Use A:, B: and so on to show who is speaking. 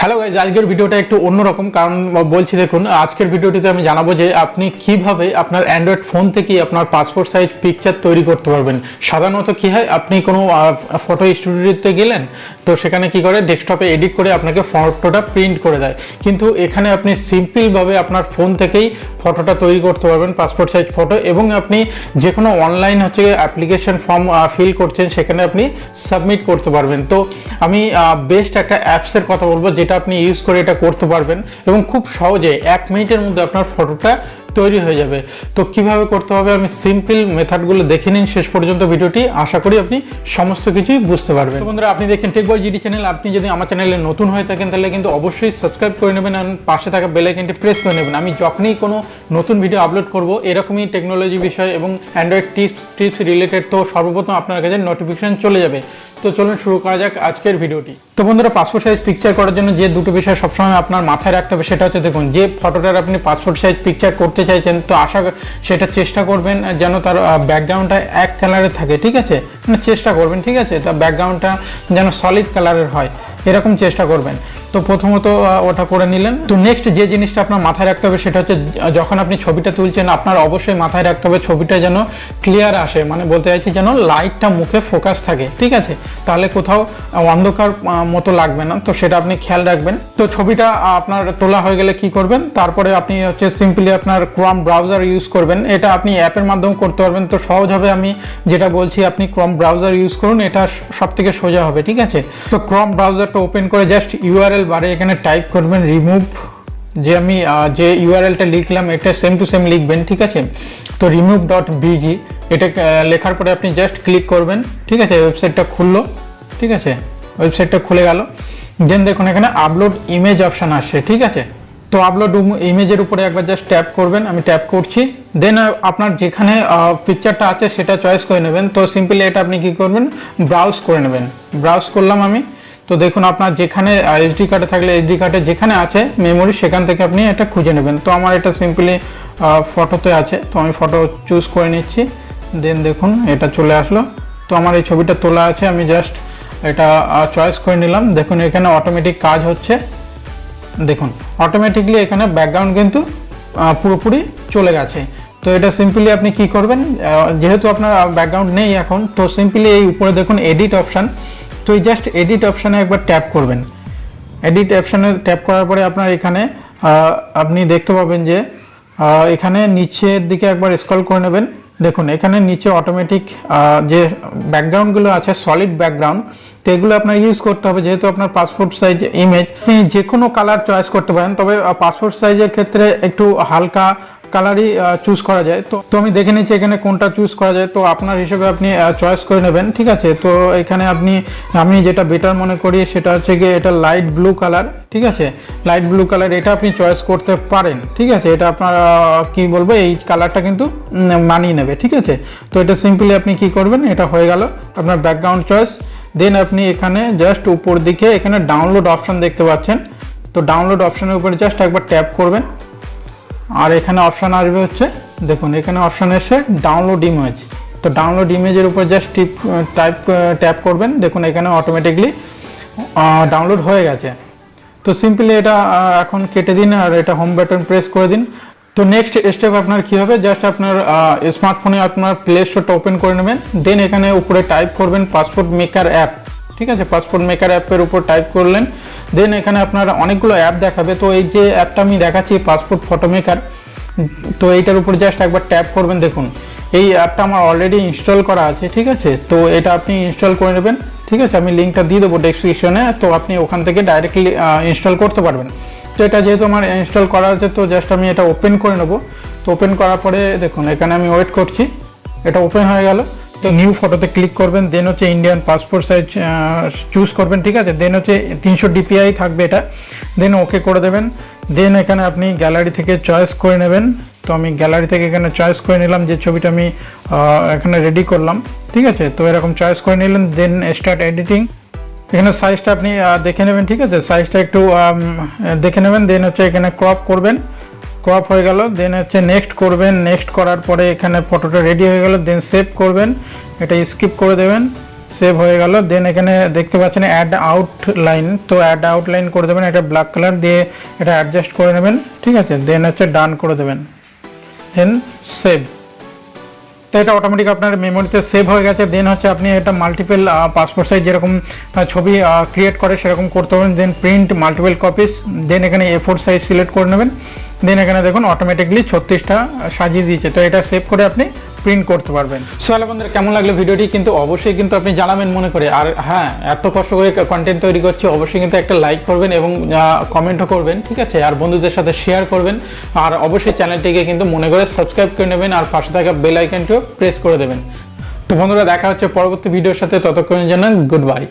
A: Hello guys, আজকের ভিডিওটা একটু অন্যরকম, কারণ বলছি দেখুন, আজকের ভিডিওটিতে আমি জানাবো যে আপনি কিভাবে আপনার অ্যান্ড্রয়েড ফোন থেকেই আপনার পাসপোর্ট সাইজ পিকচার তৈরি করতে পারবেন। সাধারণত কি হয়, আপনি কোনো ফটো স্টুডিওতে গেলেন, তো সেখানে কি করে ডেস্কটপে এডিট করে আপনাকে ফটোটা প্রিন্ট করে দেয়, কিন্তু এখানে আপনি সিম্পলভাবে আপনার ফোন থেকেই ফটোটা তৈরি করতে পারবেন, পাসপোর্ট সাইজ ফটো, এবং আপনি যে কোনো অনলাইন অ্যাপ্লিকেশন ফর্ম ফিল করছেন সেখানে আপনি সাবমিট করতে পারবেন। তো আমি বেস্ট একটা অ্যাপসের কথা বলবো যেটা আপনি ইউজ করে এটা করতে পারবেন এবং খুব সহজে 1 মিনিটের মধ্যে আপনার ফটোটা তৈরি হয়ে যাবে। তো কিভাবে করতে হবে আমি সিম্পল মেথডগুলো দেখে নিন শেষ পর্যন্ত ভিডিওটি, আশা করি আপনি সমস্ত কিছুই বুঝতে পারবেন। তো বন্ধুরা, আপনি দেখছেন টেকবয় জিডি চ্যানেল। আপনি যদি আমার চ্যানেলে নতুন হয়ে থাকেন তাহলে কিন্তু অবশ্যই সাবস্ক্রাইব করে নেবেন আর পাশে থাকা বেল আইকনটি প্রেস করে নেবেন। আমি যখনই কোনো নতুন ভিডিও আপলোড করব এরকমই টেকনোলজি বিষয় এবং অ্যান্ড্রয়েড টিপস রিলেটেড, তো সর্বপ্রথম আপনার কাছে নোটিফিকেশন চলে যাবে। তো চলুন শুরু করা যাক আজকের ভিডিওটি। তো বন্ধুরা, পাসপোর্ট সাইজ পিকচার করার জন্য যে দুটো বিষয় সবসময় আপনার মাথায় রাখতে হবে সেটা হচ্ছে, দেখুন, যে ফটোটার আপনি পাসপোর্ট সাইজ পিকচার করতে চাইছেন, তো সেটা চেষ্টা করবেন যেন তার ব্যাকগ্রাউন্ডটা এক কালারের থাকে, ঠিক আছে, মানে চেষ্টা করবেন, ঠিক আছে, তার ব্যাকগ্রাউন্ডটা যেন সলিড কালারের হয়, এরকম চেষ্টা করবেন। তো প্রথমত ওটা করে নিলেন। তো নেক্সট যে জিনিসটা আপনার মাথায় রাখতে হবে সেটা হচ্ছে, যখন আপনি ছবিটা তুলছেন আপনার অবশ্যই মাথায় রাখতে হবে ছবিটা যেন ক্লিয়ার আসে, মানে বলতে চাইছি যেন লাইটটা মুখে ফোকাস থাকে, ঠিক আছে, তাহলে কোথাও অন্ধকার মতো লাগবে না, তো সেটা আপনি খেয়াল রাখবেন। তো ছবিটা আপনার তোলা হয়ে গেলে কি করবেন, তারপরে আপনি সিম্পলি আপনার ক্রোম ব্রাউজার ইউজ করবেন। এটা আপনি অ্যাপের মাধ্যমে করতে পারবেন, তো সহজ হবে। আমি যেটা বলছি আপনি ক্রোম ব্রাউজার ইউজ করুন, এটা সব থেকে সোজা হবে, ঠিক আছে। তো ক্রোম ব্রাউজারটা ওপেন করে জাস্ট ইউআরএল বারে এখানে টাইপ করবেন রিমুভ, যে আমি যে ইউআরএলটা লিখলাম এটা সেম টু সেম লিখবেন, ঠিক আছে। তো remove.bg এটা লেখার পরে আপনি জাস্ট ক্লিক করবেন, ঠিক আছে, ওয়েবসাইটটা খুললো, ঠিক আছে, ওয়েবসাইটটা খুলে গেল। দেন দেখুন এখানে আপলোড ইমেজ অপশান আসছে, ঠিক আছে। তো আপলোড ইমেজের উপরে একবার জাস্ট ট্যাপ করবেন, আমি ট্যাপ করছি। দেন আপনার যেখানে পিকচারটা আছে সেটা চয়েস করে নেবেন। তো সিম্পলি এটা আপনি কি করবেন, ব্রাউজ করে নেবেন। ব্রাউজ করলাম আমি। তো দেখুন আপনার যেখানে এসডি কার্ডে থাকলে এসডি কার্ডে যেখানে আছে মেমোরি সেখান থেকে আপনি এটা খুঁজে নেবেন। তো আমার এটা সিম্পলি ফটোতে আছে, তো আমি ফটো চুজ করে নিচ্ছি। দেন দেখুন এটা চলে আসলো। তো আমার এই ছবিটা তোলা আছে, আমি জাস্ট এটা চয়েস করে নিলাম। দেখুন এখানে অটোমেটিক কাজ হচ্ছে, দেখুন অটোমেটিকলি এখানে ব্যাকগ্রাউন্ড কিন্তু পুরোপুরি চলে গেছে। তো এটা সিম্পলি আপনি কি করবেন, যেহেতু আপনার ব্যাকগ্রাউন্ড নেই এখন, তো সিম্পলি এই উপরে দেখুন এডিট অপশান, তো এই জাস্ট এডিট অপশানে একবার ট্যাপ করবেন। এডিট অপশানে ট্যাপ করার পরে আপনার এখানে আপনি দেখতে পাবেন যে এখানে নিচের দিকে একবার স্ক্রল করে নেবেন। দেখুন এখানে নিচে অটোমেটিক যে ব্যাকগ্রাউন্ডগুলো আছে সলিড ব্যাকগ্রাউন্ড, তো এগুলো আপনার ইউজ করতে হবে। যেহেতু আপনার পাসপোর্ট সাইজ ইমেজ, আপনি যে কোনো কালার চয়েস করতে পারেন, তবে পাসপোর্ট সাইজের ক্ষেত্রে একটু হালকা কালারই চুজ করা যায়। তো আমি দেখে নিচ্ছি এখানে কোনটা চুজ করা যায়, তো আপনার হিসেবে আপনি চয়েস করে নেবেন, ঠিক আছে। তো এখানে আমি যেটা বেটার মনে করি সেটা হচ্ছে গিয়ে এটা লাইট ব্লু কালার, ঠিক আছে, লাইট ব্লু কালার, এটা আপনি চয়েস করতে পারেন, ঠিক আছে। এটা আপনার কি বলবো, এই কালারটা কিন্তু মানিয়ে নেবে, ঠিক আছে। তো এটা সিম্পলি আপনি কি করবেন, এটা হয়ে গেল আপনার ব্যাকগ্রাউন্ড চয়েস। দেন আপনি এখানে জাস্ট উপর দিকে এখানে ডাউনলোড অপশান দেখতে পাচ্ছেন, তো ডাউনলোড অপশানের উপরে জাস্ট একবার ট্যাপ করবেন। আর এখানে অপশান আসবে হচ্ছে, দেখুন এখানে অপশান এসে ডাউনলোড ইমেজ, তো ডাউনলোড ইমেজের উপর জাস্ট ট্যাপ করবেন। দেখুন এখানে অটোমেটিকলি ডাউনলোড হয়ে গেছে। তো সিম্পলি এটা এখন কেটে দিন আর এটা হোম বাটন প্রেস করে দিন। তো নেক্সট স্টেপ আপনার কি হবে, জাস্ট আপনার স্মার্টফোনে আপনার প্লে স্টোরটা ওপেন করে নেবেন। দেন এখানে উপরে টাইপ করবেন পাসপোর্ট মেকার অ্যাপ, ঠিক আছে, পাসপোর্ট মেকার অ্যাপের উপর টাইপ করলেন। দেন এখানে আপনার অনেকগুলো অ্যাপ দেখাবে, তো এই যে অ্যাপটা আমি দেখাচ্ছি পাসপোর্ট ফটো মেকার, তো এইটার উপর জাস্ট একবার ট্যাপ করবেন। দেখুন এই অ্যাপটা আমার অলরেডি ইনস্টল করা আছে, ঠিক আছে, তো এটা আপনি ইনস্টল করে নেবেন, ঠিক আছে। আমি লিঙ্কটা দিয়ে দেবো ডেসক্রিপশনে, তো আপনি ওখান থেকে ডাইরেক্টলি ইনস্টল করতে পারবেন। তো এটা যেহেতু আমার ইনস্টল করা আছে, তো জাস্ট আমি এটা ওপেন করে নেব। তো ওপেন করার পরে দেখুন এখানে আমি ওয়েট করছি, এটা ওপেন হয়ে গেল। তো নিউ ফটোতে ক্লিক করবেন, দেন হচ্ছে ইন্ডিয়ান পাসপোর্ট সাইজ চুজ করবেন, ঠিক আছে। দেন হচ্ছে 300 DPI থাকবে এটা, দেন ওকে করে দেবেন। দেন এখানে আপনি গ্যালারি থেকে চয়েস করে নেবেন। তো আমি গ্যালারি থেকে এখানে চয়েস করে নিলাম যে ছবিটা আমি এখানে রেডি করলাম, ঠিক আছে। তো এরকম চয়েস করে নিলেন, দেন স্টার্ট এডিটিং। এখানে সাইজটা আপনি দেখে নেবেন, ঠিক আছে, সাইজটা একটু দেখে নেবেন। দেন হচ্ছে এখানে ক্রপ করবেন, ক্রপ হয়ে গেল। দেন হচ্ছে নেক্সট করবেন, নেক্সট করার পরে এখানে ফটোটা রেডি হয়ে গেল। দেন সেভ করবেন, এটা স্কিপ করে দেবেন, সেভ হয়ে গেল। দেন এখানে দেখতে পাচ্ছেন অ্যাড আউটলাইন, তো অ্যাড আউটলাইন করে দেবেন, এটা ব্ল্যাক কালার দিয়ে এটা অ্যাডজাস্ট করে নেবেন, ঠিক আছে। দেন হচ্ছে ডান করে দেবেন, দেন সেভ। তো এটা অটোমেটিক আপনার মেমোরিতে সেভ হয়ে গেছে। দেন হচ্ছে আপনি এটা মাল্টিপল পাসপোর্ট সাইজ যেরকম ছবি ক্রিয়েট করে সেরকম করতে পারেন। দেন প্রিন্ট মাল্টিপল কপিস, দেন এখানে A4 সাইজ সিলেক্ট করে নেবেন। দেন এখানে দেখুন অটোমেটিকলি 36টা সাজিয়ে দিয়েছে, তো এটা সেভ করে আপনি প্রিন্ট করতে পারবেন। সো হ্যালো বন্ধুরা, কেমন লাগলো ভিডিওটি কিন্তু অবশ্যই কিন্তু আপনি জানাবেন মনে করে। আর হ্যাঁ, এত কষ্ট করে কন্টেন্ট তৈরি করছি, অবশ্যই কিন্তু একটা লাইক করবেন এবং কমেন্টও করবেন, ঠিক আছে। আর বন্ধুদের সাথে শেয়ার করবেন, আর অবশ্যই চ্যানেলটিকে কিন্তু মনে করে সাবস্ক্রাইব করে নেবেন, আর পাশে থাকা বেল আইকনটিও প্রেস করে দেবেন। তো বন্ধুরা, দেখা হচ্ছে পরবর্তী ভিডিওর সাথে, ততক্ষণের জন্য গুড বাই।